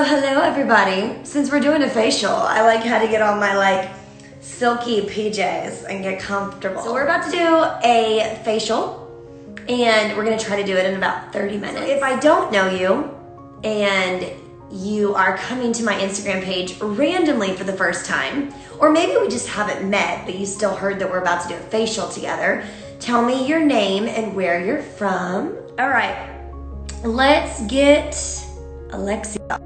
Hello everybody. Since we're doing a facial, I like how to get on my like silky PJs and get comfortable. So we're about to do a facial and we're gonna try to do it in about 30 minutes. So if I don't know you and you are coming to my Instagram page randomly for the first time, or maybe we just haven't met but you still heard that we're about to do a facial together, tell me your name and where you're from. All right, let's get Alexia.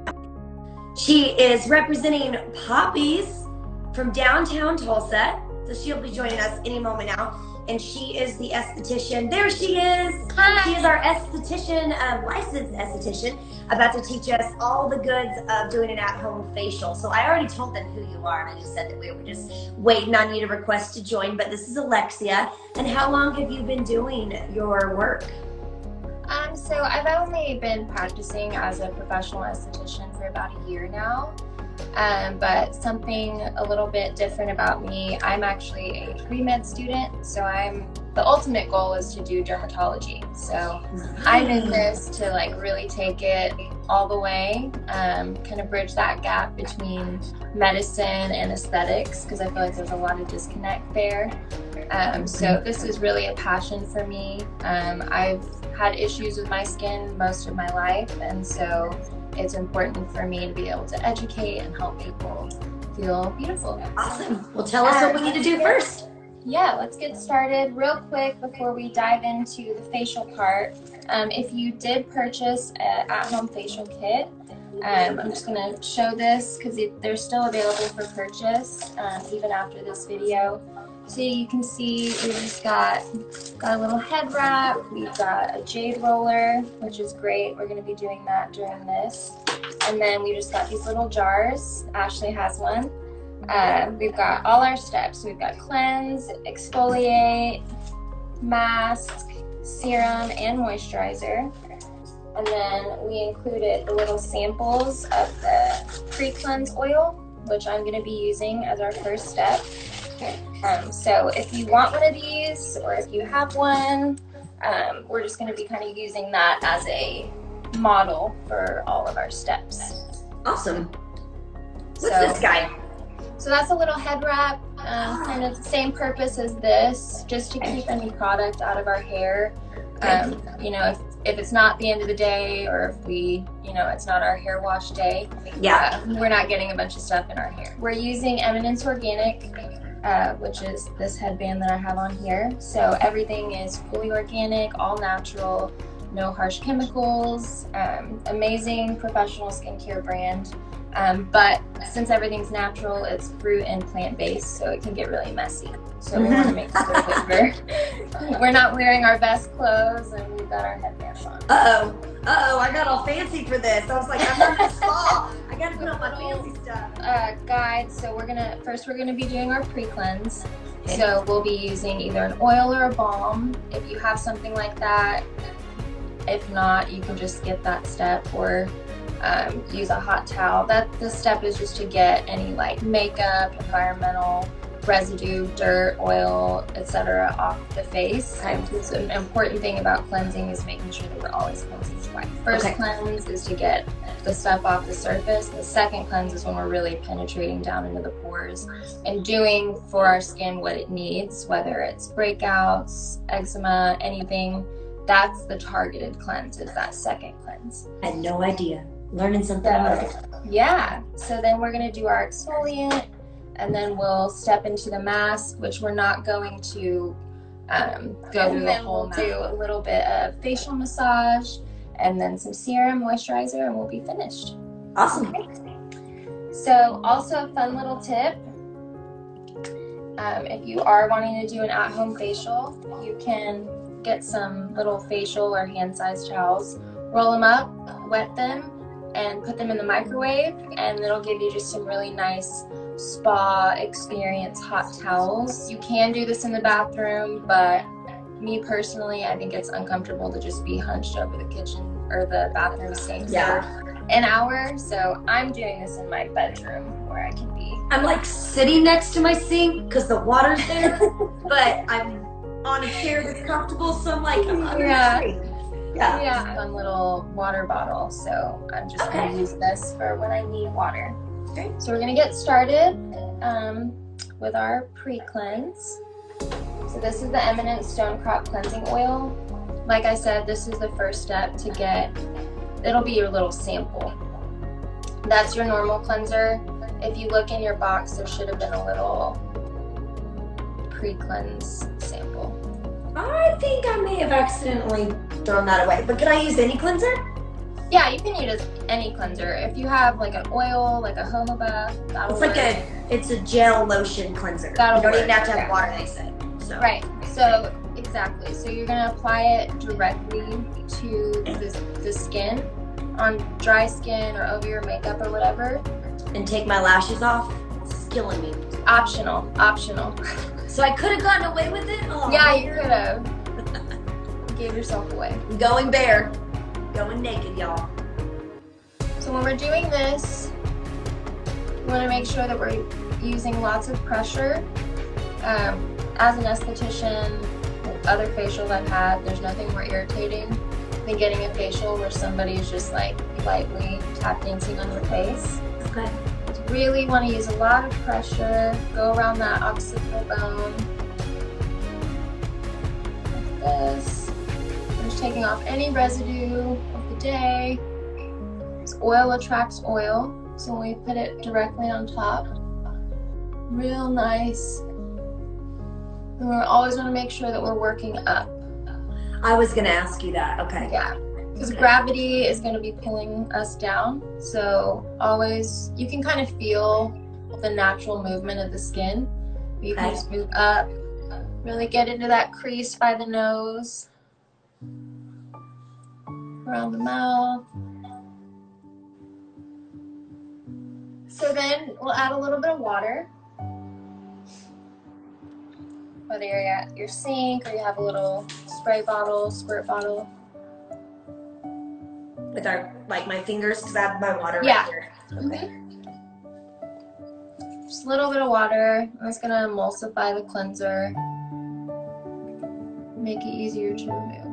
She is representing Poppies from downtown Tulsa. So she'll be joining us any moment now. And she is the esthetician. There she is. Hi. She is our esthetician, licensed esthetician, about to teach us all the goods of doing an at-home facial. So I already told them who you are, and I just said that we were just waiting on you to request to join. But this is Alexia. And how long have you been doing your work? So I've only been practicing as a professional esthetician for about a year now, but something a little bit different about me, I'm actually a pre-med student, so the ultimate goal is to do dermatology. So I'm in this to like really take it all the way, kind of bridge that gap between medicine and aesthetics, because I feel like there's a lot of disconnect there. So this is really a passion for me. I've had issues with my skin most of my life, and so it's important for me to be able to educate and help people feel beautiful. Awesome. Well, tell us what we need to do first. Yeah, let's get started real quick before we dive into the facial part. If you did purchase an at-home facial kit, I'm just going to show this because they're still available for purchase even after this video. So you can see we just got a little head wrap, we've got a jade roller, which is great. We're going to be doing that during this. And then we just got these little jars. Ashley has one. We've got all our steps. We've got cleanse, exfoliate, mask, serum, and moisturizer. And then we included the little samples of the pre-cleanse oil, which I'm going to be using as our first step. So if you want one of these, or if you have one, we're just going to be kind of using that as a model for all of our steps. Awesome. What's this guy? So that's a little head wrap, kind of the same purpose as this, just to keep any product out of our hair. You know, if it's not the end of the day, or if it's not our hair wash day, we're not getting a bunch of stuff in our hair. We're using Eminence Organic, which is this headband that I have on here. So everything is fully organic, all natural, no harsh chemicals, amazing professional skincare brand. But since everything's natural, it's fruit and plant-based, so it can get really messy. So we want to make sure that we're not wearing our best clothes and we've got our headbands on. I got all fancy for this. I was like, I'm not in spa. I gotta put on my fancy stuff. Guide. So we're gonna be doing our pre-cleanse. Okay. So we'll be using either an oil or a balm. If you have something like that, if not, you can just skip that step or use a hot towel. This step is just to get any like makeup, environmental residue, dirt, oil, etc. off the face. So an important thing about cleansing is making sure that we're always cleansing twice. First cleanse is to get the stuff off the surface. The second cleanse is when we're really penetrating down into the pores and doing for our skin what it needs, whether it's breakouts, eczema, anything. That's the targeted cleanse, is that second cleanse. I had no idea. Learning something about it. Yeah. So then we're going to do our exfoliant, and then we'll step into the mask, which we're not going to go through the whole mask. We'll do a little bit of facial massage, and then some serum, moisturizer, and we'll be finished. Awesome. So also a fun little tip. If you are wanting to do an at-home facial, you can get some little facial or hand-sized towels, roll them up, wet them, and put them in the microwave, and it'll give you just some really nice spa experience hot towels. You can do this in the bathroom, but me personally, I think it's uncomfortable to just be hunched over the kitchen or the bathroom sink for an hour. So I'm doing this in my bedroom where I can be. I'm like sitting next to my sink because the water's there, but I'm on a chair that's comfortable, so I'm like, I'm under the tree. Yeah. Fun little water bottle. So I'm just going to use this for when I need water. Okay. So we're going to get started with our pre-cleanse. So this is the Eminence Stone Crop Cleansing Oil. Like I said, this is the first step to get, it'll be your little sample. That's your normal cleanser. If you look in your box, there should have been a little pre-cleanse sample. I think I may have accidentally thrown that away, but can I use any cleanser? Yeah, you can use any cleanser. If you have like an oil, like a jojoba, that'll It's like work. it's a gel lotion cleanser. That'll you don't work, even have to have yeah. water, they said. So. Right, so exactly. So you're gonna apply it directly to the skin, on dry skin or over your makeup or whatever. And take my lashes off? It's killing me. Optional. So I could have gotten away with it? Oh, Yeah, you could have. Gave yourself away. I'm going bare. Going naked, y'all. So when we're doing this, we want to make sure that we're using lots of pressure. As an esthetician, other facials I've had, there's nothing more irritating than getting a facial where somebody's just like lightly tap dancing on your face. Okay. So really want to use a lot of pressure, go around that occipital bone, like this. I'm just taking off any residue of the day. This oil attracts oil, so when we put it directly on top, real nice. And we always want to make sure that we're working up. I was going to ask you that. Okay. Yeah, because gravity is going to be pulling us down. So always, you can kind of feel the natural movement of the skin. You can just move up, really get into that crease by the nose, around the mouth. So then we'll add a little bit of water. Whether you're at your sink or you have a little spray bottle, squirt bottle. With my fingers, because I have my water Yeah. right here. Okay. Just a little bit of water. That's gonna emulsify the cleanser. Make it easier to remove.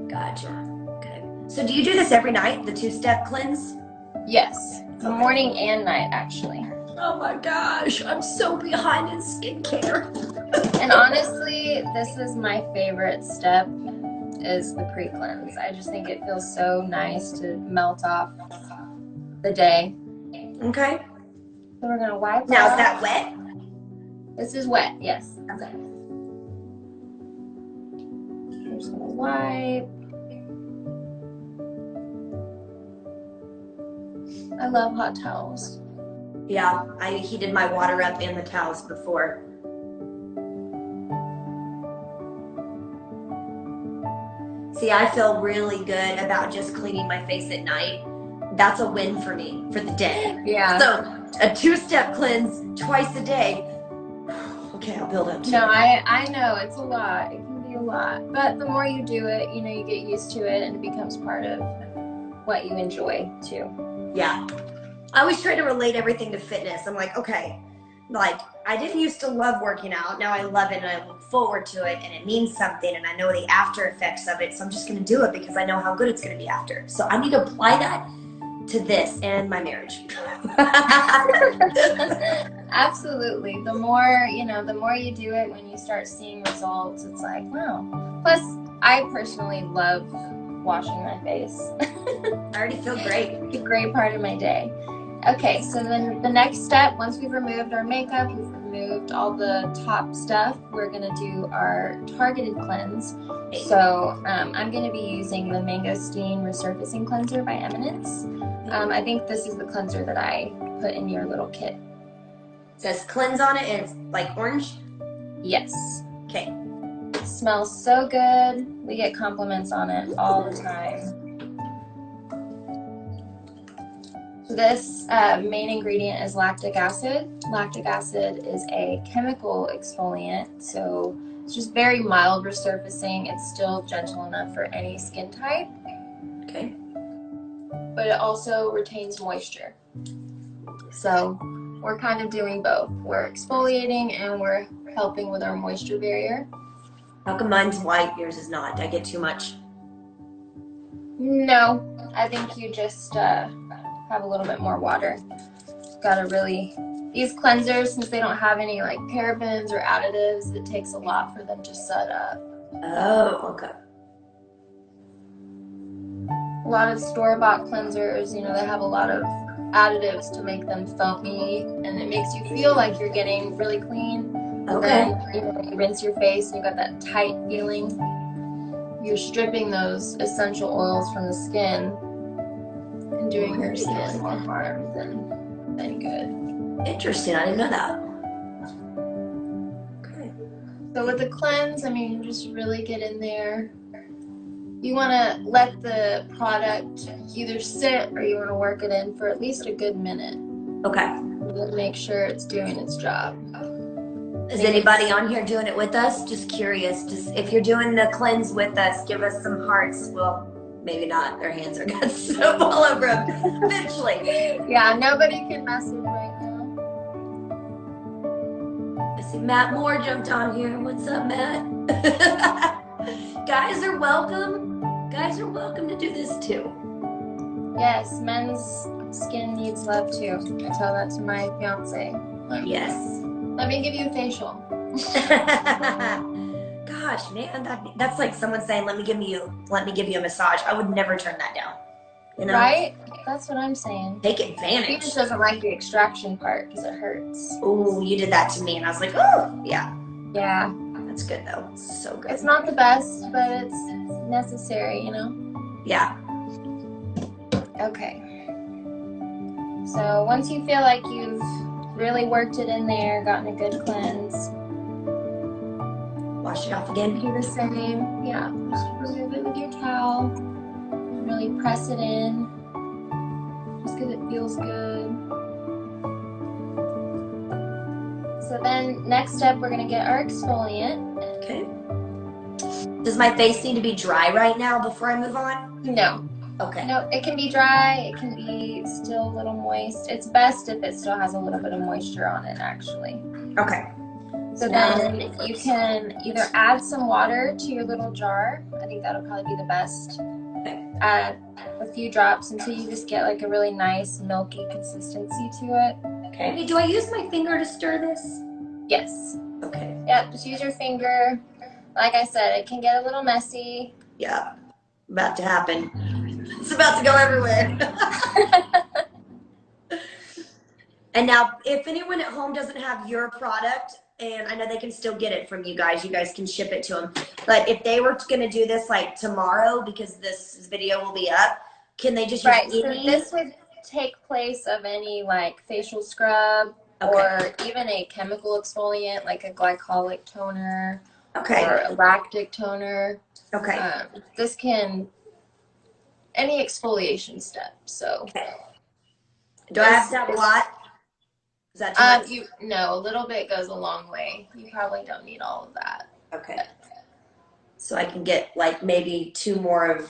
Gotcha. Okay. So do you do this every night, the 2-step cleanse? Yes, morning and night actually. Oh my gosh, I'm so behind in skincare. And honestly, this is my favorite step, is the pre-cleanse. I just think it feels so nice to melt off the day. Okay. So we're gonna wipe Now, off. is that wet? This is wet, yes. Okay. We're just gonna wipe. I love hot towels. Yeah, I heated my water up and the towels before. See, I feel really good about just cleaning my face at night. That's a win for me for the day. Yeah. So a 2-step cleanse twice a day. Okay, I'll build up to No, it. I know it's a lot. It can be a lot. But the more you do it, you know, you get used to it and it becomes part of what you enjoy too. Yeah. I always try to relate everything to fitness. I'm like, okay, like I didn't used to love working out. Now I love it and I look forward to it and it means something and I know the after effects of it. So I'm just going to do it because I know how good it's going to be after. So I need to apply that to this and my marriage. Absolutely. The more you do it, when you start seeing results, it's like, wow. Plus, I personally love washing my face. I already feel great. It's a great part of my day. Okay, so then the next step, once we've removed our makeup, we've removed all the top stuff, we're gonna do our targeted cleanse. So I'm gonna be using the Mangosteen Resurfacing Cleanser by Eminence. I think this is the cleanser that I put in your little kit. It says cleanse on it and it's like orange. Yes. Okay. It smells so good. We get compliments on it all the time. This main ingredient is lactic acid. Lactic acid is a chemical exfoliant, so it's just very mild resurfacing. It's still gentle enough for any skin type. Okay. But it also retains moisture. So we're kind of doing both. We're exfoliating and we're helping with our moisture barrier. How come mine's white, yours is not? Did I get too much? No, I think you just have a little bit more water. Gotta really, these cleansers, since they don't have any like parabens or additives, it takes a lot for them to set up. Oh, okay. A lot of store-bought cleansers, you know, they have a lot of additives to make them foamy, and it makes you feel like you're getting really clean. Okay. Then, you know, you rinse your face and you got that tight feeling. You're stripping those essential oils from the skin and doing your skin more harm than good. Interesting. I didn't know that. Okay. So with the cleanse, I mean, you just really get in there. You want to let the product either sit or you want to work it in for at least a good minute. Okay. To make sure it's doing its job. Is anybody on here doing it with us? Just curious. Just if you're doing the cleanse with us, give us some hearts. Well, maybe not. Their hands are gonna soap all over them eventually. Yeah, nobody can mess with right now. I see Matt Moore jumped on here. What's up, Matt? Guys are welcome. Guys are welcome to do this too. Yes, men's skin needs love too. I tell that to my fiance. Yes. Let me give you a facial. Gosh, man, that's like someone saying, "Let me give you a massage." I would never turn that down. You know? Right? That's what I'm saying. Take He advantage. just doesn't like the extraction part because it hurts. Oh, you did that to me, and I was like, "Oh, yeah, Yeah. that's good though. It's so good." It's not the best, but it's necessary, you know? Yeah. Okay. So once you feel like you've really worked it in there, gotten a good cleanse, Wash it off again. do the same. Yeah, just remove it with your towel. Really press it in, just because it feels good. So then, next step, we're gonna get our exfoliant. Okay. Does my face need to be dry right now before I move on? No, Okay. no, it can be dry. It can be still a little moist. It's best if it still has a little bit of moisture on it, actually. Okay. So then you can either add some water to your little jar. I think that'll probably be the best. Okay. Add a few drops until you just get like a really nice milky consistency to it. Okay. Hey, do I use my finger to stir this? Yes. Okay. Yep, just use your finger. Like I said, it can get a little messy. Yeah. About to happen. It's about to go everywhere. And now, if anyone at home doesn't have your product, and I know they can still get it from you guys can ship it to them. But if they were going to do this like tomorrow, because this video will be up, can they just use So any? this would take place of any like facial scrub or even a chemical exfoliant like a glycolic toner or a lactic toner. Okay. This can any exfoliation step. So do I have to have a lot? Is that too much? No, a little bit goes a long way. You probably don't need all of that. Okay. So I can get like maybe two more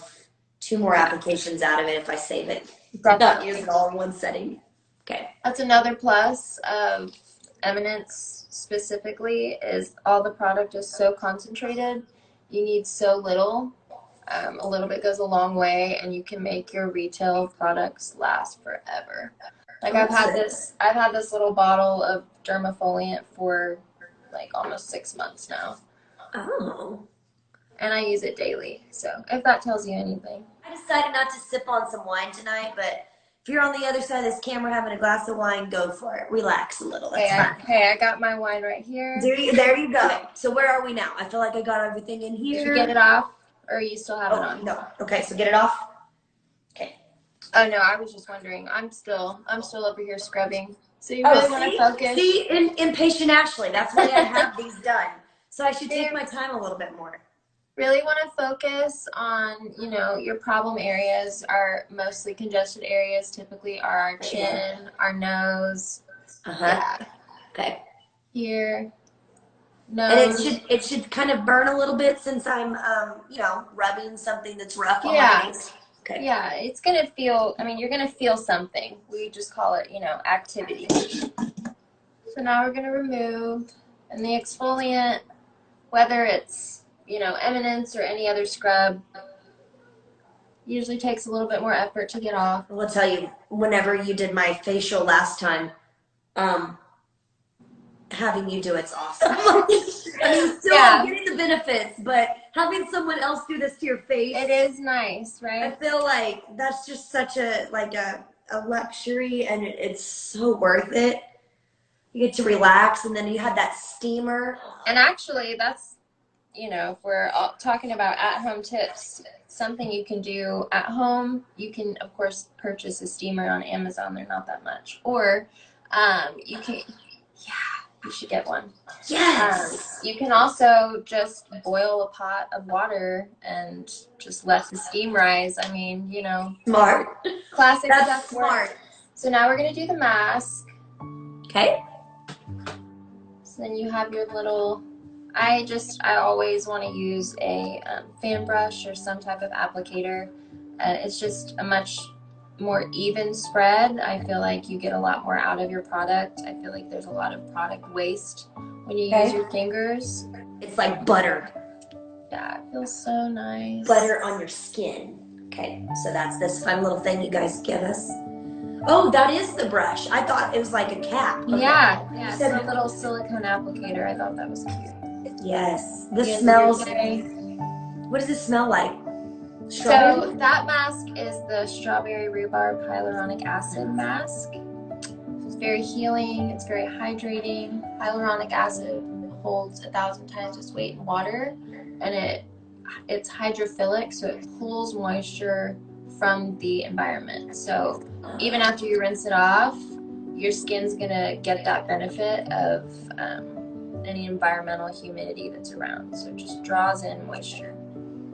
applications out of it if I save it. Not use it all in one setting. Okay. That's another plus of Eminence specifically is all the product is so concentrated. You need so little. A little bit goes a long way, and you can make your retail products last forever. Like I've had this little bottle of dermafoliant for like almost 6 months now. Oh. And I use it daily. So if that tells you anything. I decided not to sip on some wine tonight, but if you're on the other side of this camera having a glass of wine, go for it. Relax a little. That's fine. Hey, I got my wine right here. There you go. So where are we now? I feel like I got everything in here. Did you get it off, or you still have it on? No. Okay, so get it off. Okay. Oh no, I was just wondering. I'm still over here scrubbing. So you really want to focus? See, impatient Ashley. That's why I have these done. So I should take my time a little bit more. Really want to focus on, your problem areas are mostly congested areas. Typically are our chin, our nose. Yeah. Okay. Here. Nose. And it should kind of burn a little bit since I'm rubbing something that's rough on Yeah. my face. Okay. Yeah, it's gonna feel. You're gonna feel something. We just call it, activity. So now we're gonna remove, and the exfoliant, whether it's you know, Eminence or any other scrub. Usually takes a little bit more effort to get off. I will tell you, whenever you did my facial last time, having you do it's awesome. I mean, still I'm getting the benefits, but having someone else do this to your face, it is nice, right? I feel like that's just such a luxury, and it's so worth it. You get to relax, and then you have that steamer. And actually, that's, you know, if we're talking about at-home tips, something you can do at home. You can, of course, purchase a steamer on Amazon. They're not that much. Or you can, you should get one. Yes. You can also just boil a pot of water and just let the steam rise. I mean, you know. Smart. Classic. That's smart. So now we're going to do the mask. Okay. So then you have your little, I always want to use a fan brush or some type of applicator. It's just a much more even spread. I feel like you get a lot more out of your product. I feel like there's a lot of product waste when you use your fingers. It's like butter. Yeah, it feels so nice. Butter on your skin. Okay, so that's this fun little thing you guys give us. Oh, that is the brush. I thought it was like a cap. Okay. Yeah, it's a little silicone applicator. I thought that was cute. Yes, this smells. What does it smell like? Strawberry? So that mask is the strawberry rhubarb hyaluronic acid mask. It's very healing. It's very hydrating. Hyaluronic acid holds 1,000 times its weight in water, and it's hydrophilic, so it pulls moisture from the environment. So even after you rinse it off, your skin's gonna get that benefit of any environmental humidity that's around. So it just draws in moisture.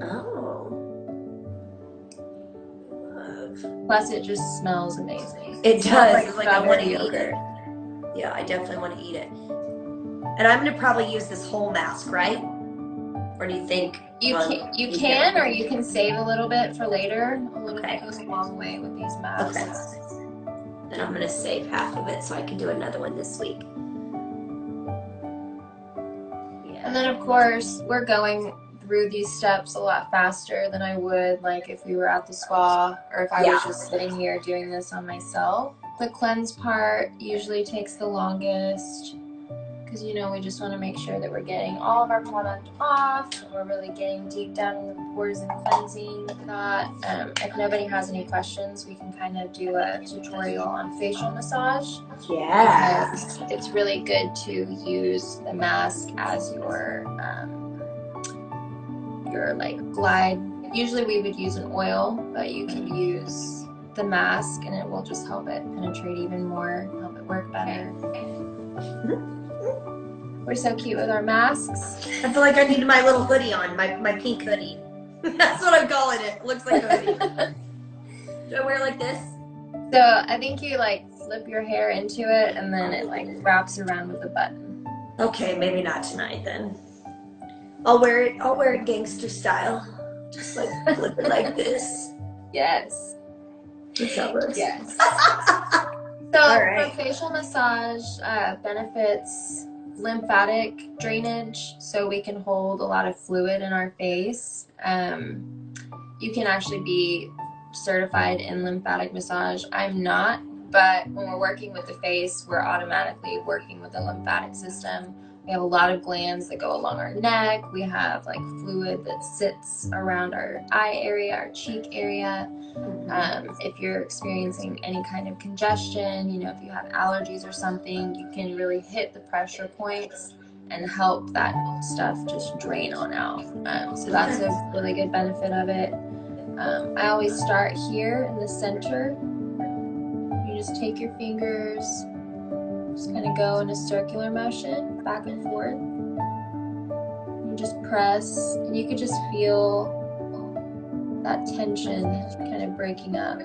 Oh. Plus, it just smells amazing. It does. It's like I want to eat it. Yeah, I definitely want to eat it. And I'm gonna probably use this whole mask, right? Or do you think you can, or you can save a little bit for later? A little bit goes a long way with these masks. Okay. Then I'm gonna save half of it so I can do another one this week. Yeah. And then of course we're going through these steps a lot faster than I would like if we were at the spa or if I was just sitting here doing this on myself. The cleanse part usually takes the longest because, you know, we just want to make sure that we're getting all of our product off and we're really getting deep down in the pores and cleansing that. If nobody has any questions, we can kind of do a tutorial on facial massage. Yeah. It's really good to use the mask as your like glide. Usually we would use an oil, but you can use the mask and it will just help it penetrate even more, help it work better. We're so cute with our masks. I feel like I need my little hoodie on, my pink hoodie. That's what I'm calling it. Looks like a hoodie. Do I wear it like this? So I think you like flip your hair into it and then it like wraps around with a button. Okay, maybe not tonight then. I'll wear it gangster style. Just like flip it like this. Yes. That's how it works. Yes. So for facial massage, benefits lymphatic drainage, so we can hold a lot of fluid in our face. You can actually be certified in lymphatic massage. I'm not, but when we're working with the face, we're automatically working with the lymphatic system. We have a lot of glands that go along our neck. We have like fluid that sits around our eye area, our cheek area. If you're experiencing any kind of congestion, you know, if you have allergies or something, you can really hit the pressure points and help that stuff just drain on out. So that's a really good benefit of it. I always start here in the center. You just take your fingers, just kind of go in a circular motion, back and forth. You just press, and you could just feel that tension kind of breaking up.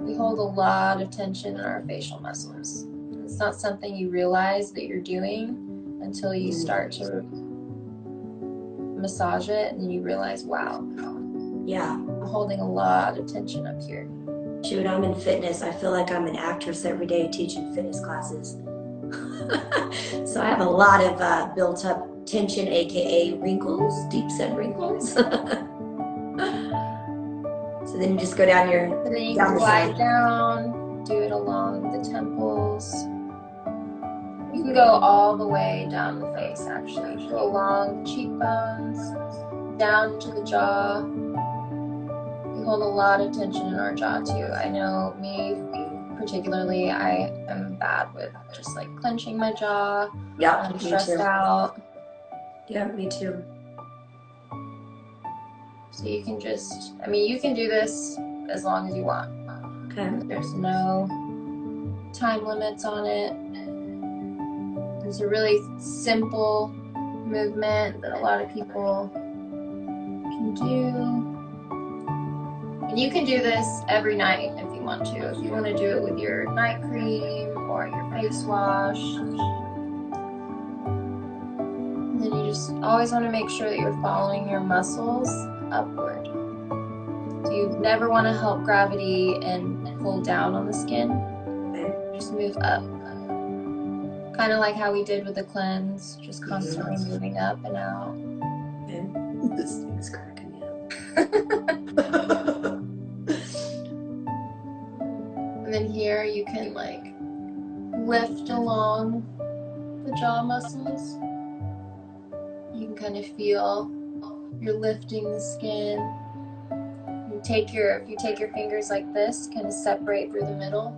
We hold a lot of tension in our facial muscles. It's not something you realize that you're doing until you start to massage it, and then you realize, wow, yeah, I'm holding a lot of tension up here. Shoot, I'm in fitness. I feel like I'm an actress every day teaching fitness classes. So I have a lot of built up tension, aka wrinkles, deep set wrinkles. So then you just go down your. And then you can glide down, do it along the temples. You can go all the way down the face, actually. Go along the cheekbones, down to the jaw. We hold a lot of tension in our jaw too. I know me particularly, I am bad with just like clenching my jaw. Yeah, I'm stressed out. Yeah, me too. So you can just, I mean, you can do this as long as you want. Okay. There's no time limits on it. It's a really simple movement that a lot of people can do. And you can do this every night if you want to. If you want to do it with your night cream or your face wash. And then you just always want to make sure that you're following your muscles upward. So you never want to help gravity and pull down on the skin. Just move up. Kind of like how we did with the cleanse, just constantly moving up and out. Okay. This thing's cracking me up. And then here you can like lift along the jaw muscles. You can kind of feel you're lifting the skin. If you take your fingers like this, kind of separate through the middle,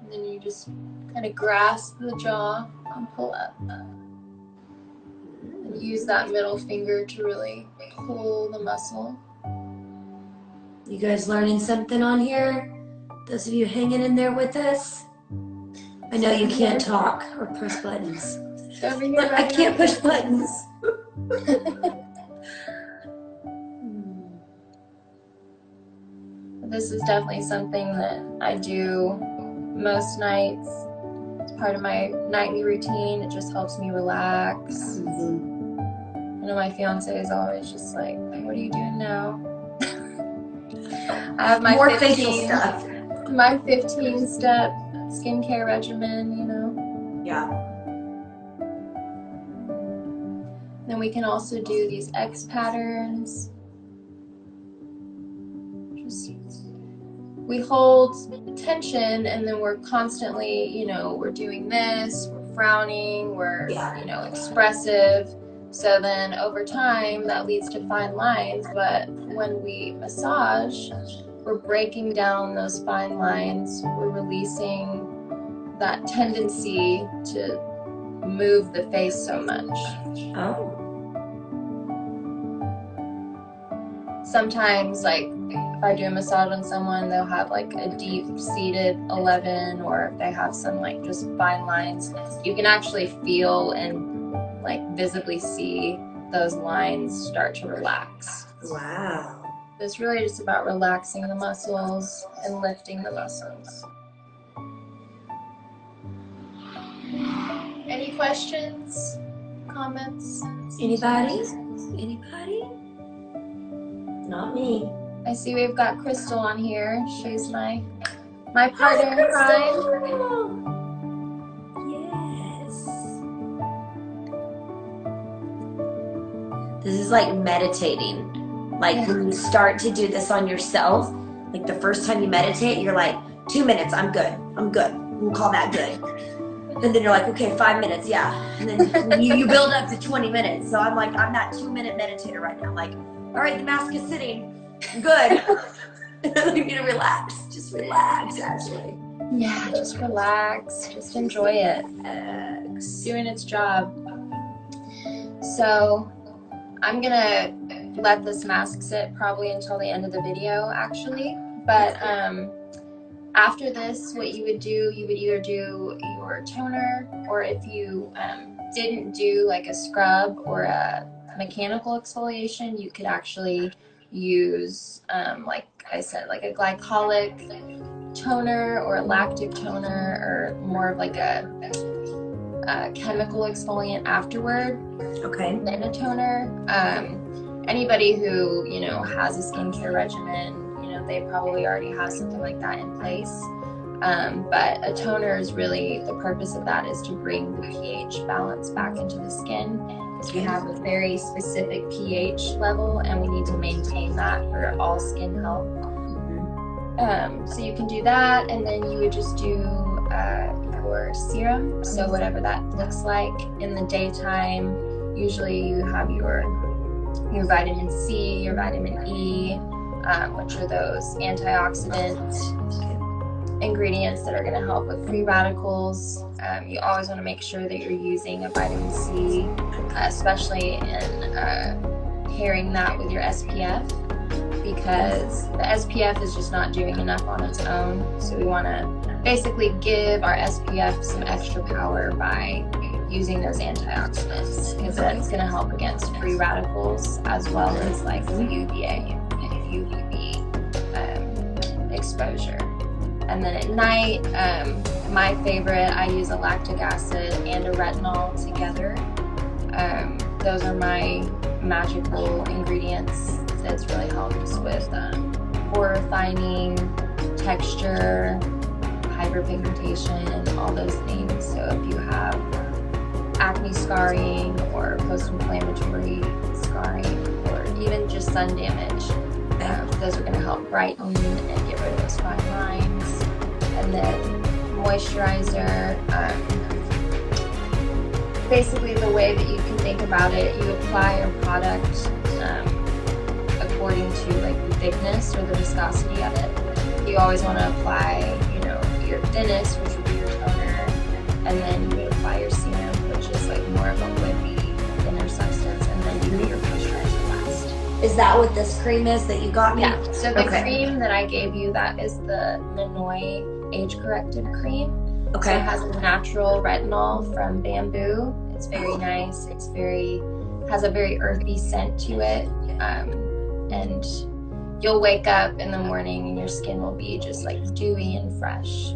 and then you just kind of grasp the jaw and pull up. And use that middle finger to really pull the muscle. You guys learning something on here? Those of you hanging in there with us? I know you can't talk or push buttons. Over here, I can't push buttons. This is definitely something that I do most nights. It's part of my nightly routine. It just helps me relax. Mm-hmm. I know my fiance is always just like, what are you doing now? I have my more facial stuff. My 15-step skincare regimen, you know. Yeah. Then we can also do these X patterns. We hold tension and then we're constantly, you know, we're doing this, we're frowning, we're, you know, expressive. So then over time that leads to fine lines, but when we massage, we're breaking down those fine lines, we're releasing that tendency to move the face so much. Oh. Sometimes, like, if I do a massage on someone, they'll have like a deep-seated 11, or if they have some like just fine lines, you can actually feel and like visibly see those lines start to relax. Wow. It's really just about relaxing the muscles and lifting the muscles. Any questions? Comments? Anybody? Anybody? Not me. I see we've got Crystal on here. She's my partner in crime. Yes. This is like meditating. Like when you start to do this on yourself, like the first time you meditate, you're like, 2 minutes, I'm good. We'll call that good. And then you're like, okay, 5 minutes, yeah. And then you build up to 20 minutes. So I'm like, I'm that 2-minute meditator right now. Like, all right, the mask is sitting. Good. You need to relax. Just relax, actually. Yeah, just relax. Just enjoy it. It's doing its job. So I'm gonna let this mask sit probably until the end of the video, actually. But after this, what you would do, you would either do your toner, or if you didn't do like a scrub or a mechanical exfoliation, you could actually use, like I said, like a glycolic toner or a lactic toner, or more of like a chemical exfoliant afterward. Okay. Then a toner. Anybody who, you know, has a skincare regimen, you know, they probably already have something like that in place. But a toner is really, the purpose of that is to bring the pH balance back into the skin. because we have a very specific pH level and we need to maintain that for all skin health. So you can do that, and then you would just do your serum. So whatever that looks like in the daytime, usually you have your vitamin C, your vitamin E, which are those antioxidant ingredients that are going to help with free radicals. You always want to make sure that you're using a vitamin C, especially in pairing that with your SPF, because the SPF is just not doing enough on its own. So we want to basically give our SPF some extra power by using those antioxidants, because that's going to help against free radicals as well as like UVA and UVB exposure. And then at night, my favorite, I use a lactic acid and a retinol together. Those are my magical ingredients. It's really helps with pore refining, texture, hyperpigmentation, all those things. So if you have acne scarring or post-inflammatory scarring or even just sun damage, those are going to help brighten and get rid of those fine lines. And then moisturizer, basically the way that you can think about it, you apply your product according to like the thickness or the viscosity of it. You always want to apply, your thinnest, which would be your toner, and then you would apply your serum, which is like more of a whippy, thinner substance, and then you do your moisturizer last. Is that what this cream is that you got me? Yeah, so the cream that I gave you, that is the Nanoi Age Corrected Cream. Okay. So it has a natural retinol from bamboo. It's very nice. It's has a very earthy scent to it. And you'll wake up in the morning and your skin will be just like dewy and fresh.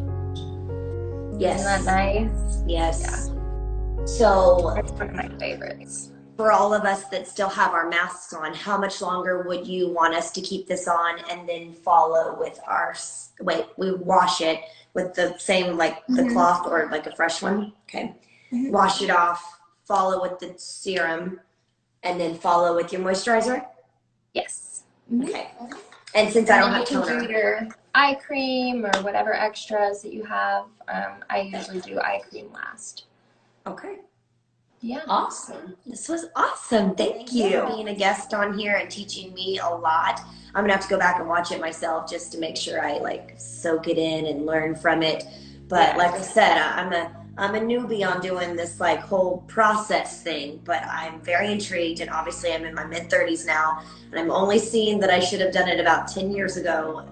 Yes. Isn't that nice? Yes. Yeah. So that's one of my favorites. For all of us that still have our masks on, how much longer would you want us to keep this on and then follow with we wash it with the same, like the cloth or like a fresh one? Okay. Wash it off, follow with the serum, and then follow with your moisturizer? Yes. Okay. And since I don't have you can toner, do your eye cream or whatever extras that you have. I usually do eye cream last. Okay. Yeah. Awesome. This was awesome. Thank you. Being a guest on here and teaching me a lot. I'm gonna have to go back and watch it myself just to make sure I like soak it in and learn from it. But like I said, I'm a newbie on doing this like whole process thing, but I'm very intrigued, and obviously I'm in my mid-30s now, and I'm only seeing that I should have done it about 10 years ago.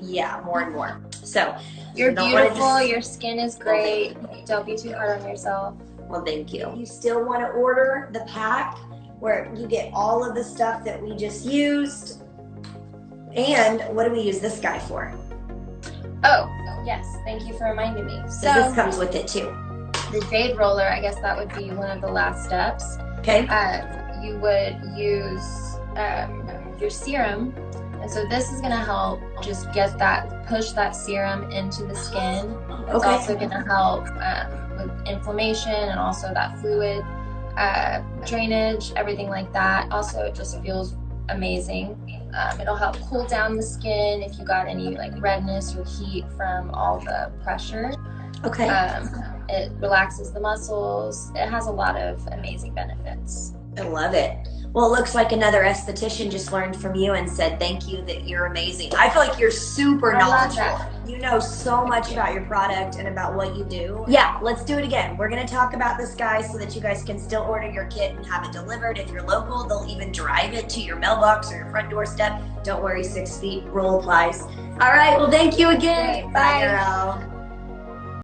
Yeah, more and more. So you're beautiful, your skin is great. Don't be too hard on yourself. Well, thank you. You still want to order the pack where you get all of the stuff that we just used. And what do we use this guy for? Oh, yes. Thank you for reminding me. So this comes with it too. The jade roller, I guess that would be one of the last steps. Okay. You would use your serum. And so this is going to help just push that serum into the skin. It's also going to help with inflammation and also that fluid drainage, everything like that. Also, it just feels amazing. It'll help cool down the skin if you got any like redness or heat from all the pressure. Okay. It relaxes the muscles. It has a lot of amazing benefits. I love it. Well, it looks like another esthetician just learned from you and said thank you, that you're amazing. I feel like you're super knowledgeable. You know so much about your product and about what you do. Yeah, let's do it again. We're going to talk about this guy so that you guys can still order your kit and have it delivered. If you're local, they'll even drive it to your mailbox or your front doorstep. Don't worry, 6 feet rule applies. All right, well, thank you again. Bye. Bye, girl.